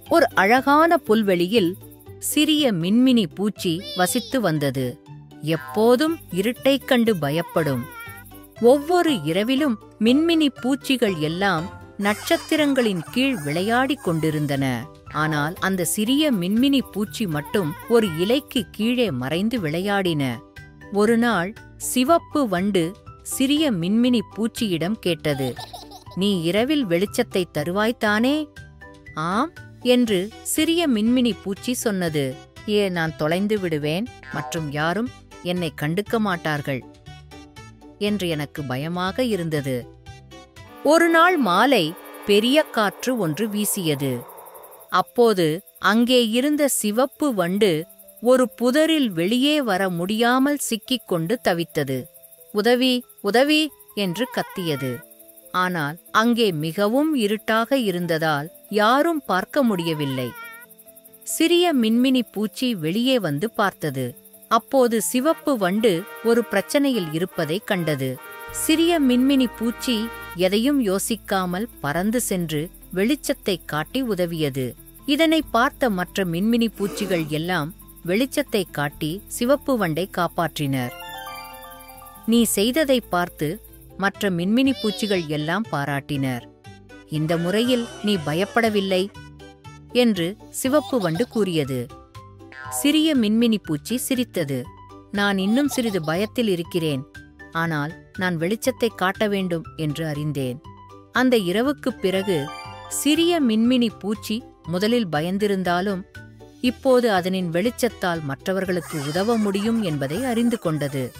ஒரு அழகான புல்வெளியில் சிறிய மின்மினி பூச்சி வசித்து வந்தது. எப்போதும் இருட்டைக் கண்டு பயப்படும். ஒவ்வொரு இரவிலும் மின்மினி பூச்சிகள் எல்லாம் நட்சத்திரங்களின் கீழ் விளையாடிக் கொண்டிருந்தன. ஆனால் அந்த சிறிய மின்மினி பூச்சி மட்டும் ஒரு இலைக்கு கீழே மறைந்து விளையாடின. ஒருநாள் சிவப்பு வண்டு சிறிய மின்மினி பூச்சியிடம் கேட்டது, "நீ இரவில் வெளிச்சத்தை தருவாய்த்தானே?" "ஆம்" என்று சிறிய மின்மினி பூச்சி சொன்னது. நான் தொலைந்து விடுவேன் மற்றும் யாரும் என்னை கண்டுக்க மாட்டார்கள் என்று எனக்கு பயமாக இருந்தது. ஒரு நாள் மாலை பெரிய காற்று ஒன்று வீசியது. அப்போது அங்கே இருந்த சிவப்பு வண்டு ஒரு புதரில் வெளியே வர முடியாமல் சிக்கிக்கொண்டு தவித்தது. "உதவி, உதவி" என்று கத்தியது. ஆனால் அங்கே மிகவும் இருட்டாக இருந்ததால் யாரும் பார்க்க முடியவில்லை. சிறிய மின்மினி பூச்சி வெளியே வந்து பார்த்தது. அப்போது சிவப்பு வண்டு ஒரு பிரச்சனையில் இருப்பதைக் கண்டது. சிறிய மின்மினி பூச்சி எதையும் யோசிக்காமல் பறந்து சென்று வெளிச்சத்தைக் காட்டி உதவியது. இதனை பார்த்த மற்ற மின்மினி பூச்சிகள் எல்லாம் வெளிச்சத்தைக் காட்டி சிவப்பு வண்டை காப்பாற்றினர். நீ செய்ததை பார்த்து மற்ற மின்மினி பூச்சிகள் எல்லாம் பாராட்டினர். "இந்த முறையில் நீ பயப்படவில்லை" என்று சிவப்பு வண்டு கூறியது. சிறிய மின்மினி பூச்சி சிரித்தது. "நான் இன்னும் சிறிது பயத்தில் இருக்கிறேன். ஆனால் நான் வெளிச்சத்தை காட்ட வேண்டும் என்று அறிந்தேன்." அந்த இரவுக்குப் பிறகு சிறிய மின்மினி பூச்சி முதலில் பயந்திருந்தாலும் இப்போது அதனின் வெளிச்சத்தால் மற்றவர்களுக்கு உதவ முடியும் என்பதை அறிந்து கொண்டது.